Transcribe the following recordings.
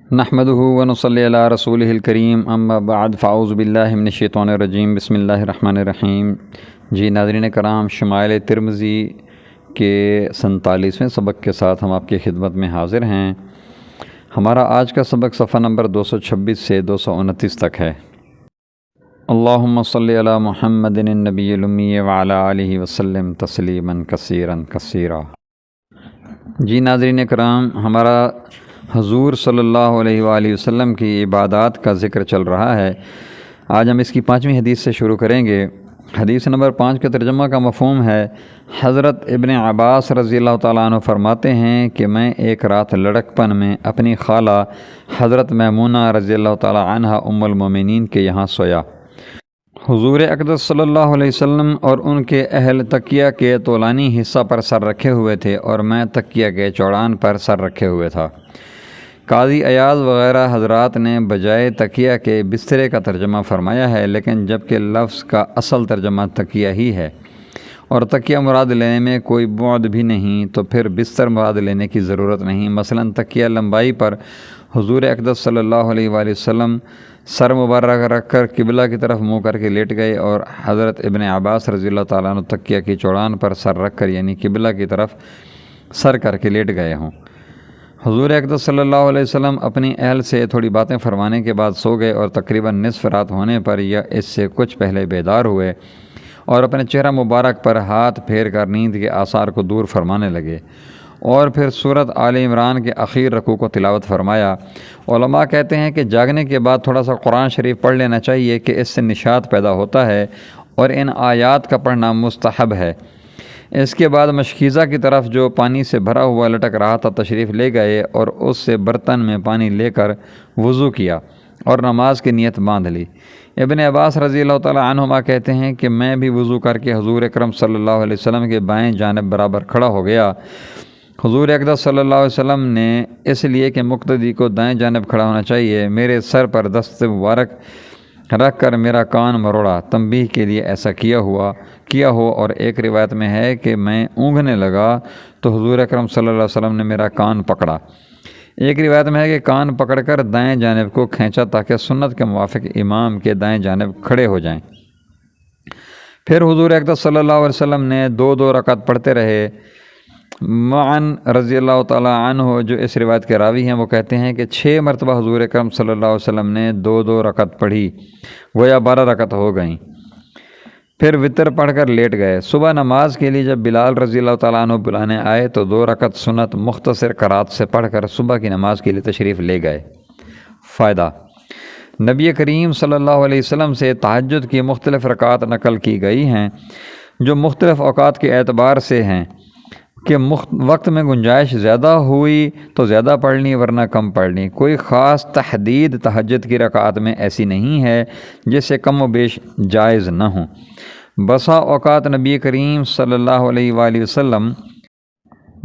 نحمده ونصلی علی رسولہ الکریم اما بعد فاعوذ باللہ من الشیطان الرجیم بسم اللہ الرحمن الرحیم۔ جی ناظرین کرام، شمائل ترمذی کے 47ویں سبق کے ساتھ ہم آپ کی خدمت میں حاضر ہیں۔ ہمارا آج کا سبق صفحہ نمبر 226 سے 229 تک ہے۔ اللہم صلی علی محمد النبی الامی وعلی آلہ وسلم تسلیما کثیرا کثیرا۔ جی ناظرین کرام، ہمارا حضور صلی اللہ علیہ وآلہ وسلم کی عبادات کا ذکر چل رہا ہے۔ آج ہم اس کی 5ویں حدیث سے شروع کریں گے۔ حدیث نمبر 5 کے ترجمہ کا مفہوم ہے، حضرت ابن عباس رضی اللہ تعالیٰ عنہ فرماتے ہیں کہ میں ایک رات لڑکپن میں اپنی خالہ حضرت میمونہ رضی اللہ تعالیٰ عنہ ام المومنین کے یہاں سویا۔ حضور اقدس صلی اللہ علیہ وسلم اور ان کے اہل تکیہ کے طولانی حصہ پر سر رکھے ہوئے تھے اور میں تکیہ کے چوڑان پر سر رکھے ہوئے تھا۔ قاضی ایاز وغیرہ حضرات نے بجائے تکیہ کے بسترے کا ترجمہ فرمایا ہے، لیکن جبکہ لفظ کا اصل ترجمہ تکیہ ہی ہے اور تکیہ مراد لینے میں کوئی بعد بھی نہیں، تو پھر بستر مراد لینے کی ضرورت نہیں۔ مثلا تکیہ لمبائی پر حضور اقدس صلی اللہ علیہ وآلہ وسلم سر مبارک رکھ کر قبلہ کی طرف منہ کر کے لیٹ گئے، اور حضرت ابن عباس رضی اللہ تعالیٰ عنہ تکیہ کی چوڑان پر سر رکھ کر یعنی قبلہ کی طرف سر کر کے لیٹ گئے ہوں۔ حضور اقدس صلی اللہ علیہ وسلم اپنی اہل سے تھوڑی باتیں فرمانے کے بعد سو گئے، اور تقریباً نصف رات ہونے پر یا اس سے کچھ پہلے بیدار ہوئے اور اپنے چہرہ مبارک پر ہاتھ پھیر کر نیند کے آثار کو دور فرمانے لگے، اور پھر سورۃ آل عمران کے اخیر رکوع کو تلاوت فرمایا۔ علماء کہتے ہیں کہ جاگنے کے بعد تھوڑا سا قرآن شریف پڑھ لینا چاہیے کہ اس سے نشاط پیدا ہوتا ہے، اور ان آیات کا پڑھنا مستحب ہے۔ اس کے بعد مشکیزہ کی طرف جو پانی سے بھرا ہوا لٹک رہا تھا تشریف لے گئے، اور اس سے برتن میں پانی لے کر وضو کیا اور نماز کی نیت باندھ لی۔ ابن عباس رضی اللہ تعالیٰ عنہما کہتے ہیں کہ میں بھی وضو کر کے حضور اکرم صلی اللہ علیہ وسلم کے بائیں جانب برابر کھڑا ہو گیا۔ حضور اقدس صلی اللہ علیہ وسلم نے اس لیے کہ مقتدی کو دائیں جانب کھڑا ہونا چاہیے، میرے سر پر دست مبارک رکھ کر میرا کان مروڑا، تنبیہ کے لیے ایسا کیا ہو، اور ایک روایت میں ہے کہ میں اونگھنے لگا تو حضور اکرم صلی اللہ علیہ وسلم نے میرا کان پکڑا۔ ایک روایت میں ہے کہ کان پکڑ کر دائیں جانب کو کھینچا تاکہ سنت کے موافق امام کے دائیں جانب کھڑے ہو جائیں۔ پھر حضور اقدس صلی اللہ علیہ وسلم نے 2 رکعت پڑھتے رہے۔ معن رضی اللہ تعالیٰ عنہ جو اس روایت کے راوی ہیں، وہ کہتے ہیں کہ 6 مرتبہ حضور اکرم صلی اللہ علیہ وسلم نے 2 رکعت پڑھی، گویا 12 رکعت ہو گئیں۔ پھر وطر پڑھ کر لیٹ گئے۔ صبح نماز کے لیے جب بلال رضی اللہ تعالیٰ عنہ بلانے آئے تو 2 رکعت سنت مختصر قرات سے پڑھ کر صبح کی نماز کے لیے تشریف لے گئے۔ فائدہ: نبی کریم صلی اللہ علیہ وسلم سے تہجد کی مختلف رکعات نقل کی گئی ہیں، جو مختلف اوقات کے اعتبار سے ہیں کہ وقت میں گنجائش زیادہ ہوئی تو زیادہ پڑھ لی، ورنہ کم پڑھ لی۔ کوئی خاص تحدید تہجد کی رکعات میں ایسی نہیں ہے جس سے کم و بیش جائز نہ ہوں۔ بسا اوقات نبی کریم صلی اللہ علیہ وآلہ وسلم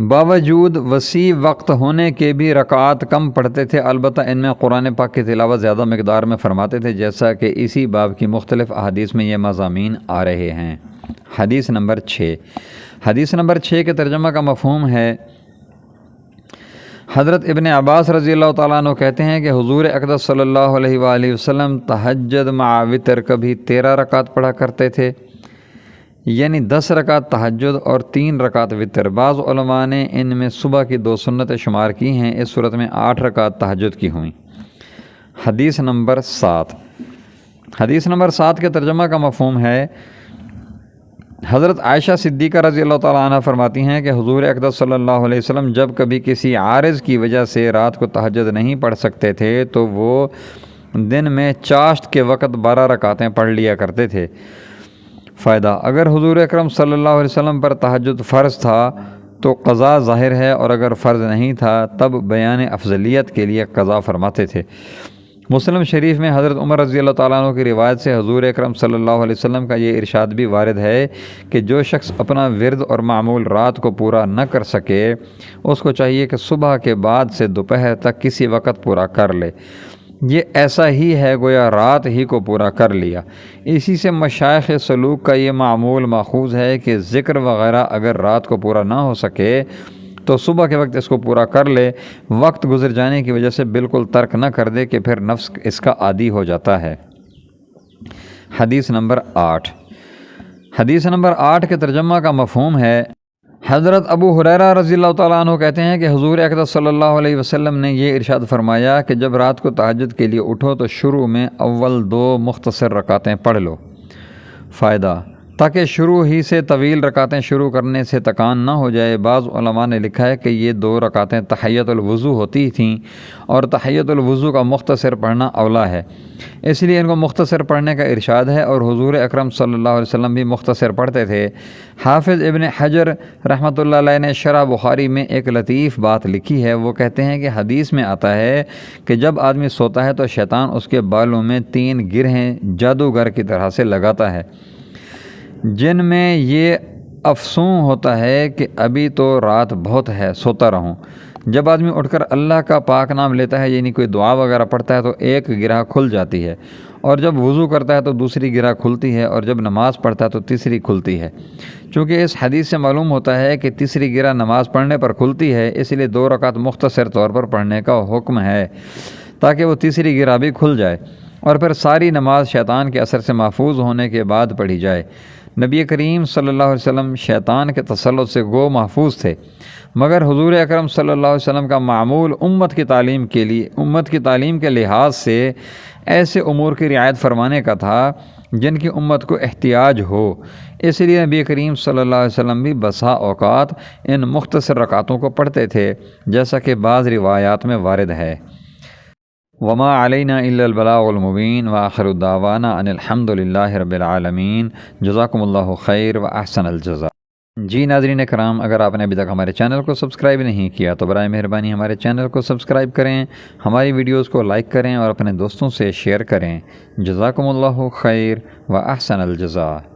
باوجود وسیع وقت ہونے کے بھی رکعات کم پڑھتے تھے، البتہ ان میں قرآن پاک کی تلاوت زیادہ مقدار میں فرماتے تھے، جیسا کہ اسی باب کی مختلف احادیث میں یہ مضامین آ رہے ہیں۔ حدیث نمبر 6۔ حدیث نمبر 6 کے ترجمہ کا مفہوم ہے، حضرت ابن عباس رضی اللہ تعالیٰ عنہ کہتے ہیں کہ حضور اقدس صلی اللہ علیہ وآلہ وسلم تہجد مع وتر کبھی 13 رکعت پڑھا کرتے تھے، یعنی 10 رکعت تہجد اور 3 رکعت وتر۔ بعض علماء نے ان میں صبح کی 2 سنتیں شمار کی ہیں، اس صورت میں 8 رکعت تہجد کی ہوئیں۔ حدیث نمبر 7۔ حدیث نمبر 7 کے ترجمہ کا مفہوم ہے، حضرت عائشہ صدیقہ رضی اللہ تعالیٰ عنہ فرماتی ہیں کہ حضور اقدس صلی اللہ علیہ وسلم جب کبھی کسی عارض کی وجہ سے رات کو تہجد نہیں پڑھ سکتے تھے تو وہ دن میں چاشت کے وقت 12 رکعتیں پڑھ لیا کرتے تھے۔ فائدہ: اگر حضور اکرم صلی اللہ علیہ وسلم پر تہجد فرض تھا تو قضا ظاہر ہے، اور اگر فرض نہیں تھا تب بیان افضلیت کے لیے قضا فرماتے تھے۔ مسلم شریف میں حضرت عمر رضی اللہ تعالیٰ عنہ کی روایت سے حضور اکرم صلی اللہ علیہ وسلم کا یہ ارشاد بھی وارد ہے کہ جو شخص اپنا ورد اور معمول رات کو پورا نہ کر سکے، اس کو چاہیے کہ صبح کے بعد سے دوپہر تک کسی وقت پورا کر لے۔ یہ ایسا ہی ہے گویا رات ہی کو پورا کر لیا۔ اسی سے مشائخ سلوک کا یہ معمول ماخوذ ہے کہ ذکر وغیرہ اگر رات کو پورا نہ ہو سکے تو صبح کے وقت اس کو پورا کر لے، وقت گزر جانے کی وجہ سے بالکل ترک نہ کر دے کہ پھر نفس اس کا عادی ہو جاتا ہے۔ حدیث نمبر 8۔ حدیث نمبر 8 کے ترجمہ کا مفہوم ہے، حضرت ابو ہریرہ رضی اللہ تعالیٰ عنہ کہتے ہیں کہ حضور اقدس صلی اللہ علیہ وسلم نے یہ ارشاد فرمایا کہ جب رات کو تہجد کے لیے اٹھو تو شروع میں اول 2 مختصر رکعتیں پڑھ لو۔ فائدہ، تاکہ شروع ہی سے طویل رکعتیں شروع کرنے سے تکان نہ ہو جائے۔ بعض علماء نے لکھا ہے کہ یہ 2 رکعتیں تحیۃ الوضو ہوتی تھیں اور تحیۃ الوضو کا مختصر پڑھنا اولا ہے، اس لیے ان کو مختصر پڑھنے کا ارشاد ہے، اور حضور اکرم صلی اللہ علیہ وسلم بھی مختصر پڑھتے تھے۔ حافظ ابن حجر رحمۃ اللہ علیہ نے شرح بخاری میں ایک لطیف بات لکھی ہے۔ وہ کہتے ہیں کہ حدیث میں آتا ہے کہ جب آدمی سوتا ہے تو شیطان اس کے بالوں میں 3 گرہیں جادوگر کی طرح سے لگاتا ہے، جن میں یہ افسون ہوتا ہے کہ ابھی تو رات بہت ہے، سوتا رہوں۔ جب آدمی اٹھ کر اللہ کا پاک نام لیتا ہے، یعنی کوئی دعا وغیرہ پڑھتا ہے، تو ایک گرہ کھل جاتی ہے، اور جب وضو کرتا ہے تو دوسری گرہ کھلتی ہے، اور جب نماز پڑھتا ہے تو تیسری کھلتی ہے۔ چونکہ اس حدیث سے معلوم ہوتا ہے کہ تیسری گرہ نماز پڑھنے پر کھلتی ہے، اس لیے 2 رکعت مختصر طور پر پڑھنے کا حکم ہے تاکہ وہ تیسری گرہ بھی کھل جائے، اور پھر ساری نماز شیطان کے اثر سے محفوظ ہونے کے بعد پڑھی جائے۔ نبی کریم صلی اللہ علیہ وسلم شیطان کے تسلط سے گو محفوظ تھے، مگر حضور اکرم صلی اللہ علیہ وسلم کا معمول امت کی تعلیم کے لحاظ سے ایسے امور کی رعایت فرمانے کا تھا جن کی امت کو احتیاج ہو، اس لیے نبی کریم صلی اللہ علیہ وسلم بھی بسا اوقات ان مختصر رکعتوں کو پڑھتے تھے، جیسا کہ بعض روایات میں وارد ہے۔ وما علینا الا البلاغ المبین وآخر دعوانا ان الحمد للہ رب العالمین۔ جزاکم اللہ خیر و احسن الجزاء۔ جی ناظرین کرام، اگر آپ نے ابھی تک ہمارے چینل کو سبسکرائب نہیں کیا تو برائے مہربانی ہمارے چینل کو سبسکرائب کریں، ہماری ویڈیوز کو لائک کریں اور اپنے دوستوں سے شیئر کریں۔ جزاکم اللہ خیر و احسن الجزاء۔